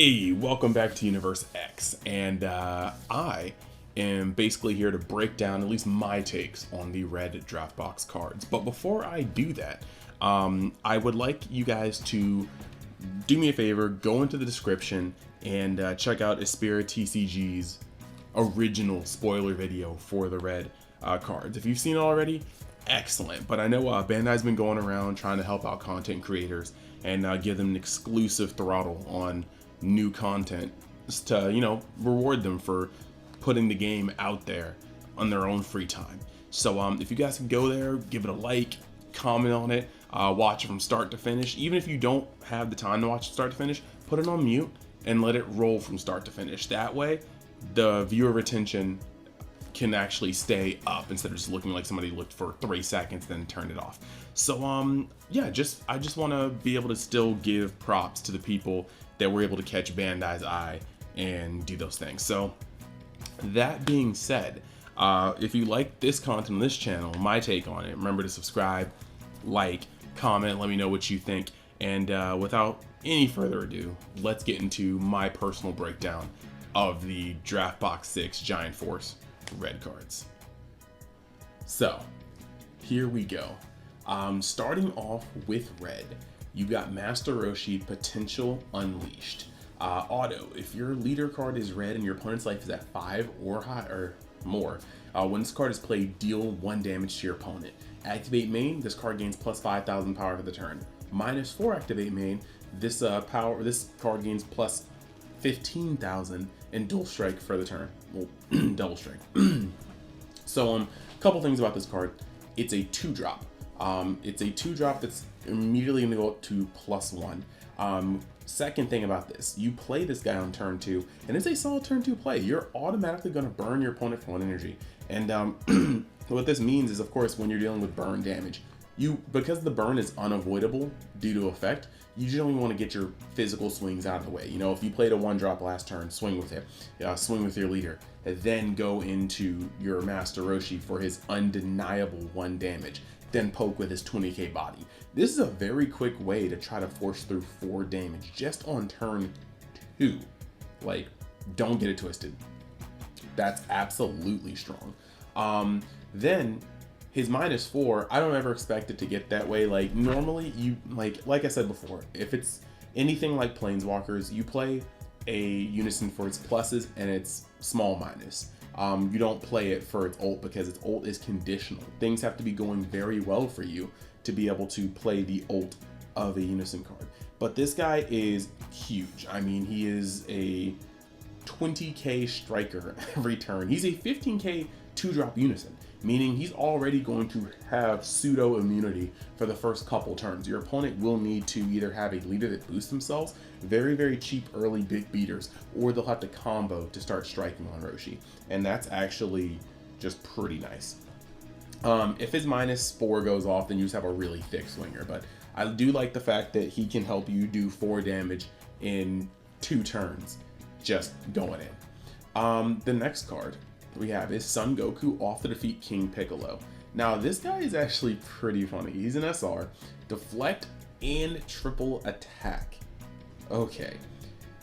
Hey, welcome back to Universe X, and I am basically here to break down at least my takes on the red draft box cards. But before I do that, I would like you guys to do me a favor, go into the description and check out EspiraTCG's original spoiler video for the red cards. If you've seen it already, excellent. But I know Bandai's been going around trying to help out content creators and give them an exclusive throttle on new content to, reward them for putting the game out there on their own free time. So if you guys can go there, give it a like, comment on it, watch it from start to finish. Even if you don't have the time to watch it start to finish, put it on mute and let it roll from start to finish. That way, the viewer retention can actually stay up instead of just looking like somebody looked for 3 seconds then turned it off. So yeah, I just want to be able to still give props to the people that were able to catch Bandai's eye and do those things. So that being said, if you like this content on this channel, my take on it, remember to subscribe, like, comment, let me know what you think. And without any further ado, let's get into my personal breakdown of the Draft Box 6 Giant Force red cards. So here we go. Starting off with red, you got Master Roshi, Potential Unleashed. Auto, if your leader card is red and your opponent's life is at 5 or high or more, when this card is played, deal 1 damage to your opponent. Activate main, this card gains plus 5,000 power for the turn. -4 activate main, this card gains plus 15,000 and dual strike for the turn. Well, double strike. So a couple things about this card. It's a 2-drop. It's a 2-drop that's immediately going to go up to +1. Second thing about this, you play this guy on turn 2, and it's a solid turn 2 play. You're automatically going to burn your opponent for 1 energy. And what this means is, of course, when you're dealing with burn damage, because the burn is unavoidable due to effect, you generally want to get your physical swings out of the way. If you played a 1-drop last turn, swing with it, swing with your leader, and then go into your Master Roshi for his undeniable 1 damage, then poke with his 20k body. This is a very quick way to try to force through 4 damage just on turn 2. Like, don't get it twisted. That's absolutely strong. Then his -4, I don't ever expect it to get that way. Like, normally you, like I said before, if it's anything like Planeswalkers, you play a unison for its pluses and its small minus. You don't play it for its ult because its ult is conditional. Things have to be going very well for you to be able to play the ult of a unison card. But this guy is huge. I mean, he is a 20k striker every turn. He's a 15k 2-drop unison, meaning he's already going to have pseudo immunity for the first couple turns. Your opponent will need to either have a leader that boosts themselves, very, very cheap early big beaters, or they'll have to combo to start striking on Roshi. And that's actually just pretty nice. If his -4 goes off, then you just have a really thick swinger. But I do like the fact that he can help you do 4 damage in 2 turns, just going in. The next card we have is Son Goku off to defeat King Piccolo. Now this guy is actually pretty funny. He's an SR, deflect and triple attack. Okay.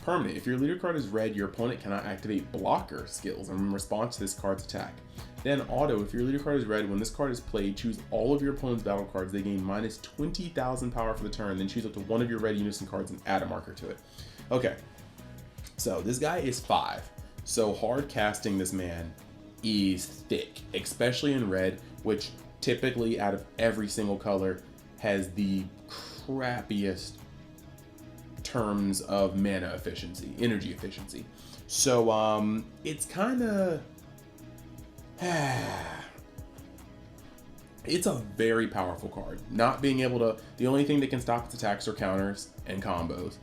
Permanent, if your leader card is red, your opponent cannot activate blocker skills in response to this card's attack. Then auto, if your leader card is red, when this card is played, choose all of your opponent's battle cards. They gain -20,000 power for the turn, then choose up to 1 of your red unison cards and add a marker to it. Okay, so this guy is 5. So hard casting this man is thick, especially in red, which typically out of every single color has the crappiest terms of mana efficiency, energy efficiency. So it's kind of it's a very powerful card. Not being able to, the only thing that can stop its attacks are counters and combos.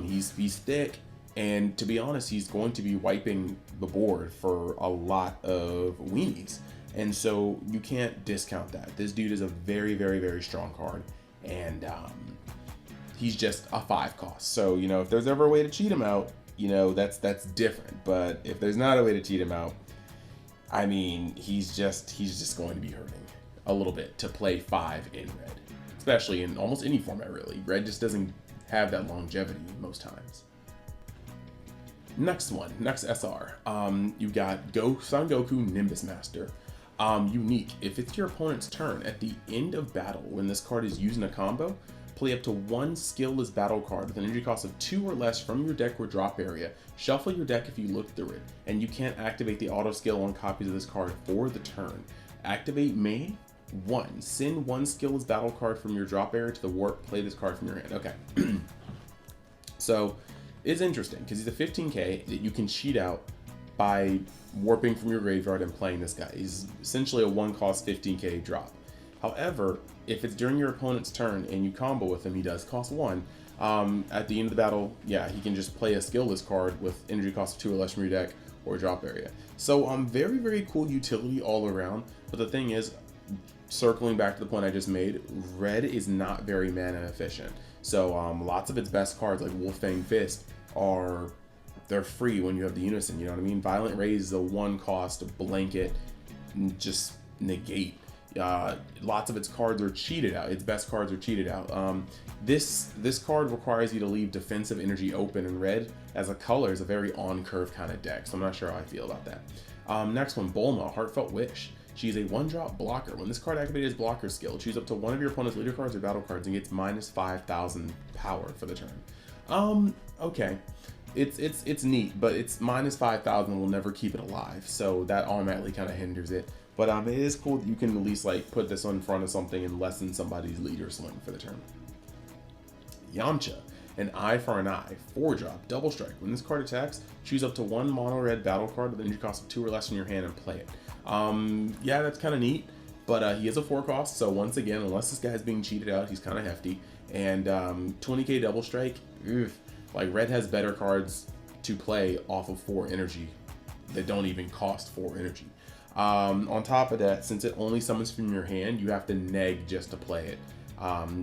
He's thick. And to be honest, he's going to be wiping the board for a lot of weenies. And so you can't discount that. This dude is a very, very, very strong card. And he's just a 5 cost. So, if there's ever a way to cheat him out, that's different. But if there's not a way to cheat him out, I mean, he's just going to be hurting a little bit to play 5 in red. Especially in almost any format, really. Red just doesn't have that longevity most times. Next SR. You got Son Goku Nimbus Master. Unique. If it's your opponent's turn, at the end of battle, when this card is used in a combo, play up to one skillless battle card with an energy cost of 2 or less from your deck or drop area. Shuffle your deck if you look through it, and you can't activate the auto skill on copies of this card for the turn. Activate main 1. Send one skillless battle card from your drop area to the warp. Play this card from your hand. Okay. So it's interesting because he's a 15k that you can cheat out by warping from your graveyard and playing this guy. He's essentially a 1-cost 15k drop. However, if it's during your opponent's turn and you combo with him, he does cost 1. At the end of the battle, yeah, he can just play a skillless card with energy cost of 2 or less from your deck or drop area. So very, very cool utility all around. But the thing is, circling back to the point I just made, red is not very mana efficient. So lots of its best cards, like Wolfang Fist, they're free when you have the unison, you know what I mean? Violent Raise is a 1-cost blanket, just negate. Lots of its cards are cheated out. Its best cards are cheated out. This card requires you to leave defensive energy open, and red as a color is a very on-curve kind of deck, so I'm not sure how I feel about that. Next one, Bulma, Heartfelt Wish. She's a 1-drop blocker. When this card activates his blocker skill, choose up to one of your opponent's leader cards or battle cards and gets minus 5,000 power for the turn. Okay. It's neat, but it's minus 5,000 will never keep it alive, so that automatically kind of hinders it. But it is cool that you can at least like put this in front of something and lessen somebody's leader Sling for the turn. Yamcha, an eye for an eye, 4-drop, double strike. When this card attacks, choose up to one mono red battle card with an energy cost of 2 or less in your hand and play it. Yeah, that's kind of neat, but he is a 4-cost, so once again, unless this guy's being cheated out, he's kind of hefty. And 20k double strike, like red has better cards to play off of 4 energy that don't even cost 4 energy. On top of that, since it only summons from your hand, you have to neg just to play it.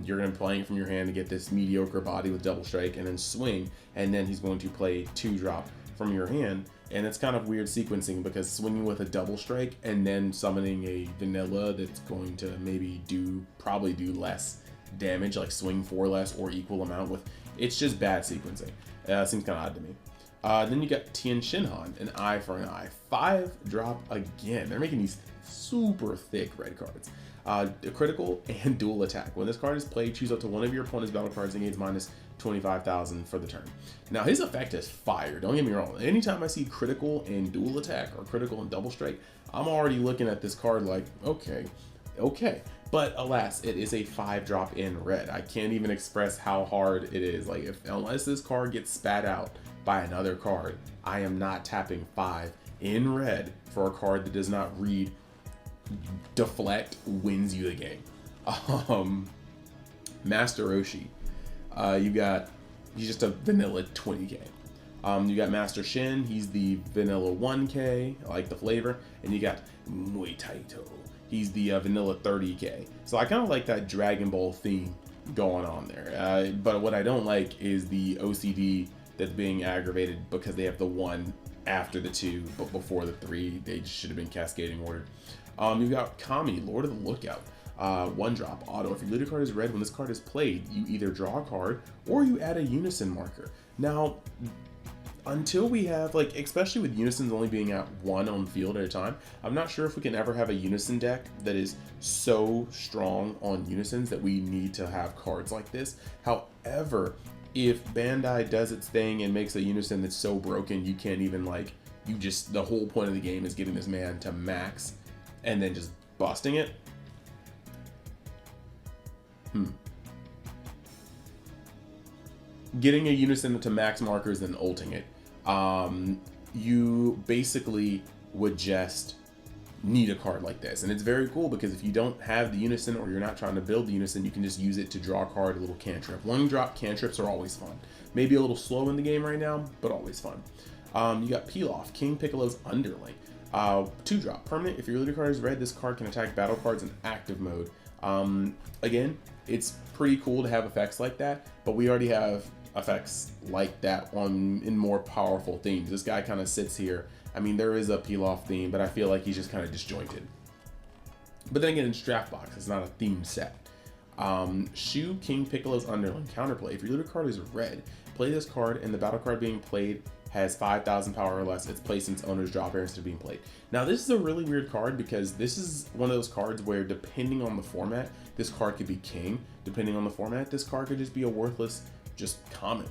You're going to be playing it from your hand to get this mediocre body with double strike and then swing, and then he's going to play 2-drop from your hand. And it's kind of weird sequencing because swinging with a double strike and then summoning a vanilla that's going to maybe probably do less damage, like swing 4 less or equal amount with, it's just bad sequencing. Seems kind of odd to me. Then you got Tien Shinhan, an eye for an eye, 5-drop again. They're making these super thick red cards. A critical and dual attack. When this card is played, choose up to one of your opponent's battle cards and gains minus 25,000 for the turn. Now his effect is fire, don't get me wrong. Anytime I see critical and dual attack or critical and double strike, I'm already looking at this card like, okay. But alas, it is a 5-drop in red. I can't even express how hard it is. Like unless this card gets spat out by another card, I am not tapping 5 in red for a card that does not read deflect wins you the game. Master Roshi, he's just a vanilla 20k. You got Master Shin, he's the vanilla 1k, I like the flavor, and you got Muay Taito, he's the vanilla 30k. So I kind of like that Dragon Ball theme going on there, but what I don't like is the OCD that's being aggravated because they have the 1 after the 2 but before the 3. They should have been cascading order. You've got Kami, Lord of the Lookout, 1-drop auto. If your leader card is red, when this card is played, you either draw a card or you add a unison marker. Now, until we have, like, especially with unisons only being at 1 on field at a time, I'm not sure if we can ever have a unison deck that is so strong on unisons that we need to have cards like this. However, if Bandai does its thing and makes a unison that's so broken you can't even, like, the whole point of the game is getting this man to max and then just busting it. Getting a unison to max markers and ulting it. You basically would just need a card like this. And it's very cool because if you don't have the unison or you're not trying to build the unison, you can just use it to draw a card, a little cantrip. 1-drop cantrips are always fun. Maybe a little slow in the game right now, but always fun. You got Pilaf, King Piccolo's Underling. 2-drop permanent. If your leader card is red, this card can attack battle cards in active mode. Again, it's pretty cool to have effects like that, but we already have effects like that in more powerful themes. This guy kind of sits here. I mean, there is a Pilaf theme, but I feel like he's just kind of disjointed. But then again, it's draft box. It's not a theme set. Shu, King Piccolo's Underling. Counterplay. If your leader card is red, play this card and the battle card being played has 5,000 power or less. It's placed in its owner's drop area instead of being played. Now this is a really weird card because this is one of those cards where depending on the format, this card could be king. Depending on the format, this card could just be a worthless, just common.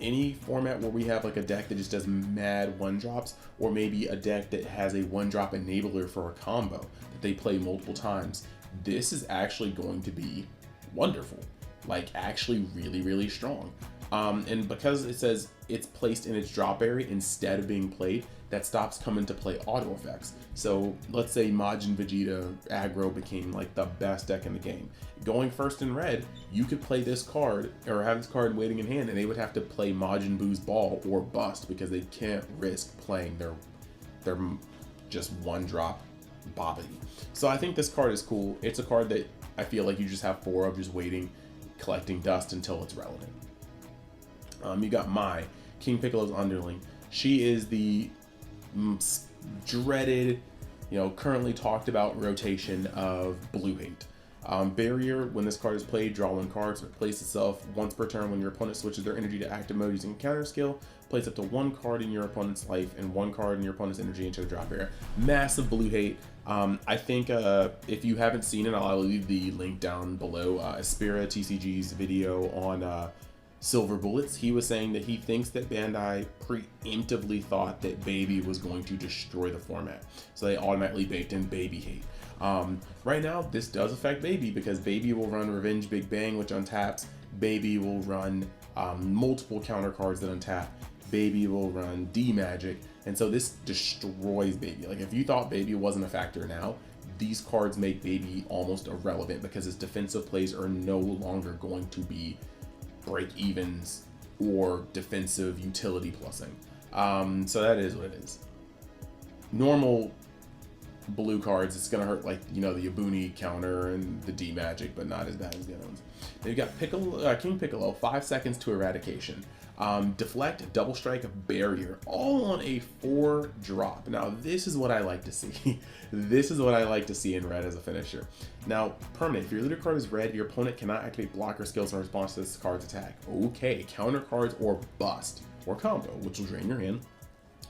Any format where we have like a deck that just does mad 1-drops, or maybe a deck that has a 1-drop enabler for a combo that they play multiple times, this is actually going to be wonderful. Like actually really, really strong. And because it says it's placed in its drop area instead of being played, that stops coming to play auto effects. So let's say Majin Vegeta aggro became like the best deck in the game. Going first in red, you could play this card or have this card waiting in hand, and they would have to play Majin Buu's ball or bust because they can't risk playing their just 1-drop Babidi. So I think this card is cool. It's a card that I feel like you just have 4 of, just waiting, collecting dust until it's relevant. You got Mai, King Piccolo's underling. She is the dreaded, currently talked about rotation of blue hate. Barrier, when this card is played, draw 1 card, so it plays itself once per turn. When your opponent switches their energy to active mode using counter skill, place up to 1 card in your opponent's life and 1 card in your opponent's energy into the drop area. Massive blue hate. I think if you haven't seen it, I'll leave the link down below. EspiraTCG's video on Silver Bullets. He was saying that he thinks that Bandai preemptively thought that Baby was going to destroy the format, so they automatically baked in Baby hate. Right now, this does affect Baby because Baby will run Revenge Big Bang, which untaps. Baby will run multiple counter cards that untap. Baby will run D Magic, and so this destroys Baby. Like if you thought Baby wasn't a factor now, these cards make Baby almost irrelevant because its defensive plays are no longer going to be break evens or defensive utility plussing. So that is what it is. Normal blue cards, it's gonna hurt like the Yabuni counter and the D Magic, but not as bad as the other ones. Then you got King Piccolo, 5 seconds to eradication. Deflect, double strike, barrier, all on a 4-drop. Now this is what I like to see. This is what I like to see in red as a finisher. Now permanent, if your leader card is red, your opponent cannot activate blocker skills in response to this card's attack. Okay, counter cards or bust or combo, which will drain your hand.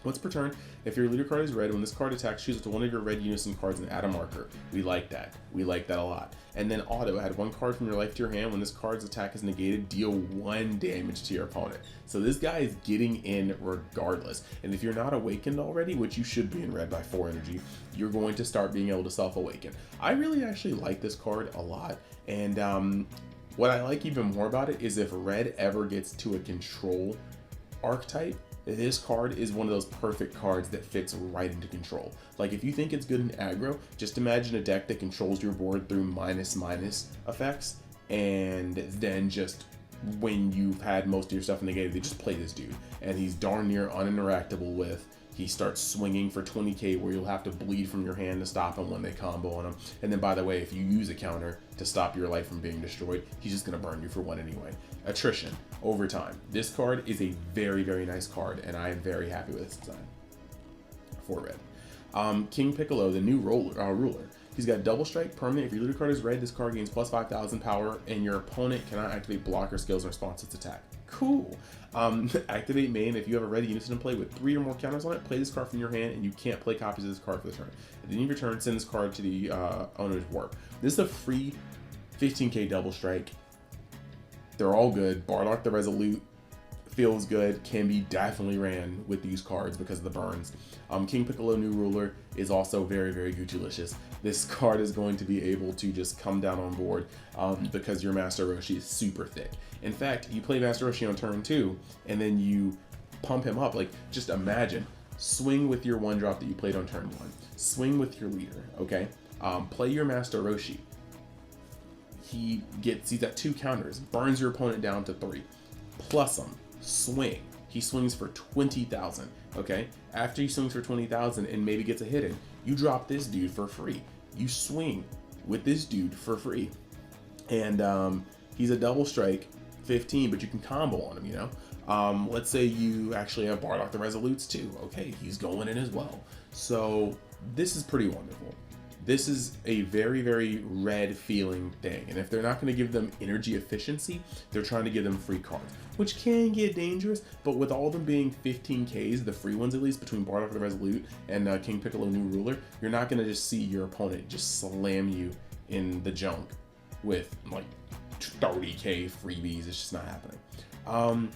Once per turn, if your leader card is red, when this card attacks, choose up to 1 of your red unison cards and add a marker. We like that. We like that a lot. And then auto, add 1 card from your life to your hand. When this card's attack is negated, deal 1 damage to your opponent. So this guy is getting in regardless. And if you're not awakened already, which you should be in red by 4 energy, you're going to start being able to self-awaken. I really actually like this card a lot. And what I like even more about it is if red ever gets to a control archetype, this card is one of those perfect cards that fits right into control. Like if you think it's good in aggro, just imagine a deck that controls your board through minus effects, and then just when you've had most of your stuff negated, they just play this dude, and he's darn near uninteractable with. He starts swinging for 20k where you'll have to bleed from your hand to stop him when they combo on him. And then by the way, if you use a counter to stop your life from being destroyed, he's just going to burn you for 1 anyway. Attrition, over time. This card is a very, very nice card, and I am very happy with its design. For red. King Piccolo, the new ruler. He's got double strike, permanent. If your leader card is red, this card gains plus 5,000 power, and your opponent cannot activate blocker skills in response to its attack. Cool. Activate main. If you have a red unison in play with 3 or more counters on it, play this card from your hand, and you can't play copies of this card for the turn. At the end of your turn, send this card to the owner's warp. This is a free 15k double strike. They're all good. Bardock the Resolute feels good, can be definitely ran with these cards because of the burns. King Piccolo New Ruler is also very, very Gucci-licious. This card is going to be able to just come down on board because your Master Roshi is super thick. In fact, you play Master Roshi on turn 2, and then you pump him up. Like, just imagine, swing with your 1-drop that you played on turn 1. Swing with your leader, okay? Play your Master Roshi. He's got 2 counters, burns your opponent down to 3. Plus him, swing. He swings for 20,000, okay? After he swings for 20,000 and maybe gets a hit in, you drop this dude for free. You swing with this dude for free. And he's a double strike 15, but you can combo on him, Let's say you actually have Bardock the Resolutes too. Okay, he's going in as well. So this is pretty wonderful. this is a very, very red feeling thing. And if they're not going to give them energy efficiency, they're trying to give them free cards, which can get dangerous. But with all of them being 15Ks, the free ones at least, between Bardock the Resolute and King Piccolo New Ruler, you're not going to just see your opponent just slam you in the junk with like 30K freebies. It's just not happening.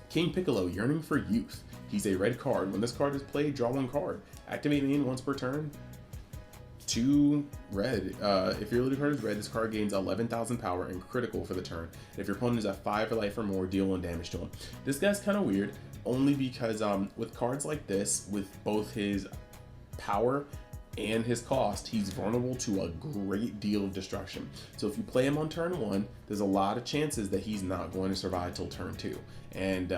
King Piccolo, Yearning for Youth. He's a red card. When this card is played, draw one card. Activate main once per turn. 2 red. If your leader card is red, this card gains 11,000 power and critical for the turn. If your opponent is at 5 life or more, deal 1 damage to him. This guy's kind of weird, only because with cards like this, with both his power and his cost, he's vulnerable to a great deal of destruction. So if you play him on turn 1, there's a lot of chances that he's not going to survive till turn 2. And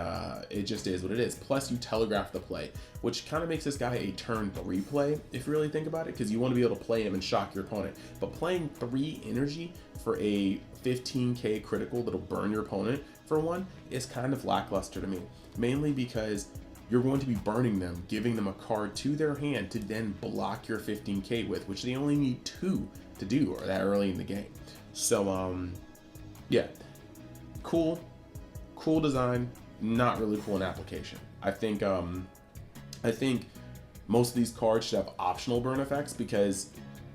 it just is what it is. Plus you telegraph the play, which kind of makes this guy a turn 3 play, if you really think about it, because you want to be able to play him and shock your opponent. But playing 3 energy for a 15k critical that'll burn your opponent for 1 is kind of lackluster to me. Mainly because you're going to be burning them, giving them a card to their hand to then block your 15k with, which they only need 2 to do, or that early in the game. So yeah, cool design, not really cool in application. I think most of these cards should have optional burn effects, because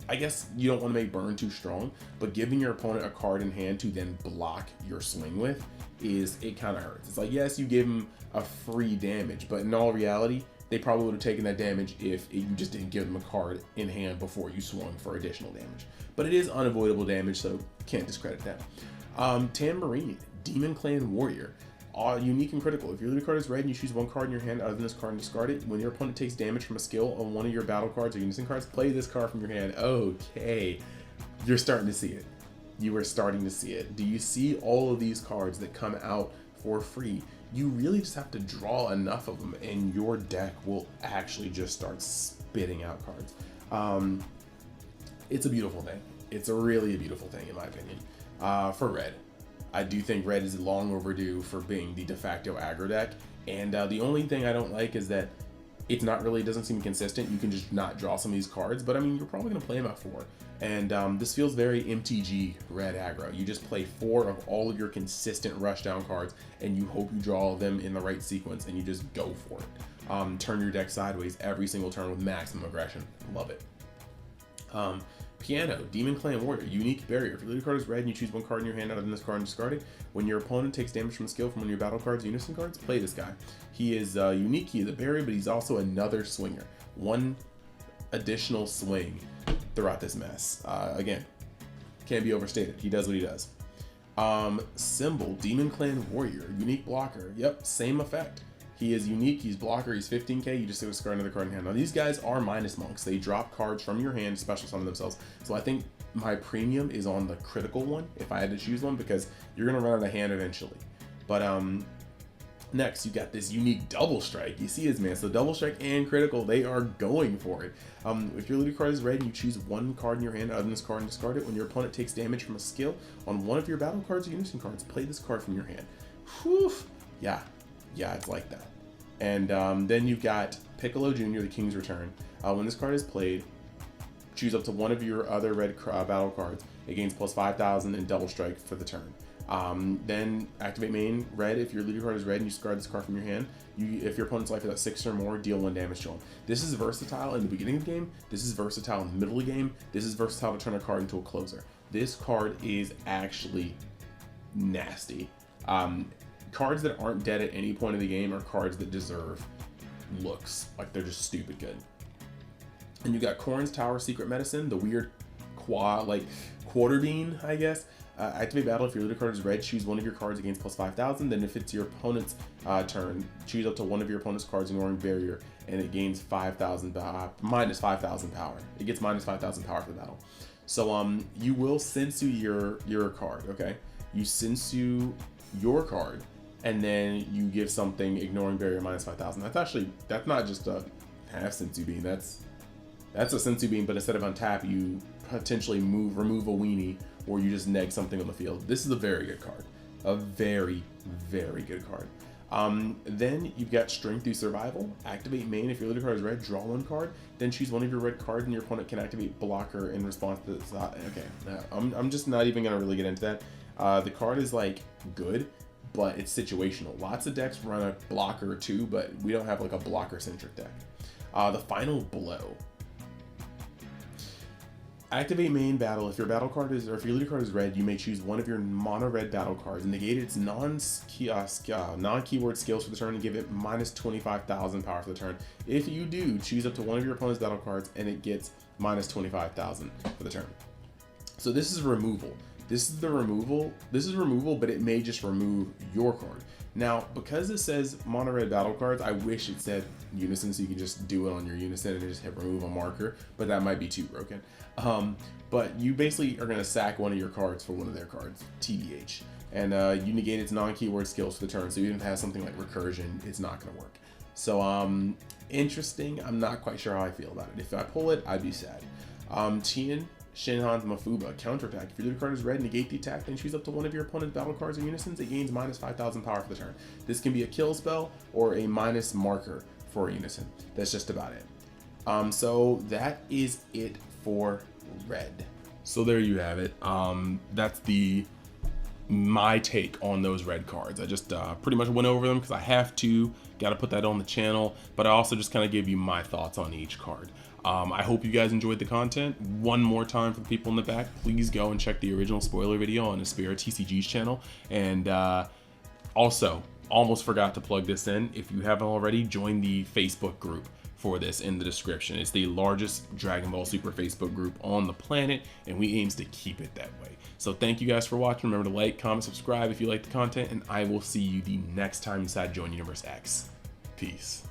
I guess you don't want to make burn too strong, but giving your opponent a card in hand to then block your Sling with it kind of hurts. It's like, yes, you give them a free damage, but in all reality, they probably would have taken that damage if you just didn't give them a card in hand before you swung for additional damage. But it is unavoidable damage, so can't discredit that. Tambourine, Demon Clan Warrior. Unique and critical. If your leader card is red and you choose 1 card in your hand other than this card and discard it, when your opponent takes damage from a skill on one of your battle cards or unison cards, play this card from your hand. Okay, you're starting to see it. You are starting to see it. Do you see all of these cards that come out for free? You really just have to draw enough of them and your deck will actually just start spitting out cards. It's a beautiful thing. It's really a beautiful thing in my opinion. For red, I do think red is long overdue for being the de facto aggro deck. And the only thing I don't like is that it's not really, doesn't seem consistent. You can just not draw some of these cards, but I mean, you're probably gonna play them at 4. And this feels very MTG red aggro. You just play 4 of all of your consistent rushdown cards and you hope you draw them in the right sequence and you just go for it. Turn your deck sideways every single turn with maximum aggression. Love it. Piano, Demon Clan Warrior, Unique Barrier. If your leader card is red and you choose 1 card in your hand other than this card and discard it, when your opponent takes damage from a skill from one of your battle cards, unison cards, play this guy. He is unique, he is a barrier, but he's also another swinger. 1 additional swing throughout this mess. Again, can't be overstated. He does what he does. Symbol, Demon Clan Warrior, Unique Blocker. Yep, same effect. He is unique, he's blocker, he's 15k, you just discard another card in hand. Now these guys are minus monks. They drop cards from your hand, special summon themselves. So I think my premium is on the critical one, if I had to choose one, because you're gonna run out of hand eventually. But next you got this unique double strike. You see his man, so double strike and critical, they are going for it. If your leader card is red and you choose 1 card in your hand other than this card and discard it, when your opponent takes damage from a skill on one of your battle cards or unison cards, play this card from your hand. Whew. Yeah, it's like that. And then you've got Piccolo Jr, the King's Return. When this card is played, choose up to 1 of your other red battle cards. It gains plus 5,000 and double strike for the turn. Then activate main red. If your leader card is red and you discard this card from your hand, if your opponent's life is at 6 or more, deal 1 damage to him. This is versatile in the beginning of the game. This is versatile in the middle of the game. This is versatile to turn a card into a closer. This card is actually nasty. Cards that aren't dead at any point of the game are cards that deserve looks. Like, they're just stupid good. And you got Corrin's Tower Secret Medicine, the weird quarter bean, I guess. Activate battle. If your leader card is red, choose 1 of your cards against plus 5,000. Then if it's your opponent's turn, choose up to 1 of your opponent's cards ignoring barrier, and it gains 5,000 minus 5,000 power. It gets minus 5,000 power for the battle. So you will sensu your card. Okay, you sensu your card, and then you give something ignoring barrier minus 5,000. That's not just a half sensu bean. That's a sensu bean, but instead of untap, you potentially remove a weenie, or you just neg something on the field. This is a very good card. A very, very good card. Then you've got Strength through Survival. Activate main. If your leader card is red, draw one card. Then choose one of your red cards, and your opponent can activate blocker in response to this. Okay, I'm just not even gonna really get into that. The card is like good, but it's situational. Lots of decks run a blocker too, but we don't have like a blocker centric deck. The Final Blow. Activate main battle. If your battle card is, or if your leader card is red, you may choose one of your mono red battle cards and negate its non-keyword skills for the turn and give it minus 25,000 power for the turn. If you do, choose up to one of your opponent's battle cards and it gets minus 25,000 for the turn. So this is removal. This is removal, but it may just remove your card. Now, because it says mono red battle cards, I wish it said unison so you can just do it on your unison and just hit remove a marker, but that might be too broken. But you basically are going to sack one of your cards for one of their cards, TBH. And you negate its non-keyword skills for the turn, so even if it has something like recursion, it's not going to work. So, interesting. I'm not quite sure how I feel about it. If I pull it, I'd be sad. Tien Shinhan's Mafuba. Counterattack. If your leader card is red, negate the attack, then choose up to one of your opponent's battle cards or unisons. It gains minus 5,000 power for the turn. This can be a kill spell or a minus marker for a unison. That's just about it. So that is it for red. So there you have it. That's my take on those red cards. I just pretty much went over them because I have to. Got to put that on the channel, but I also just kind of give you my thoughts on each card. I hope you guys enjoyed the content. One more time for the people in the back, please go and check the original spoiler video on EspiraTCG's channel. And also, almost forgot to plug this in. If you haven't already, join the Facebook group for this in the description. It's the largest Dragon Ball Super Facebook group on the planet, and we aim to keep it that way. So thank you guys for watching. Remember to like, comment, subscribe if you like the content, and I will see you the next time inside Join Universe X. Peace.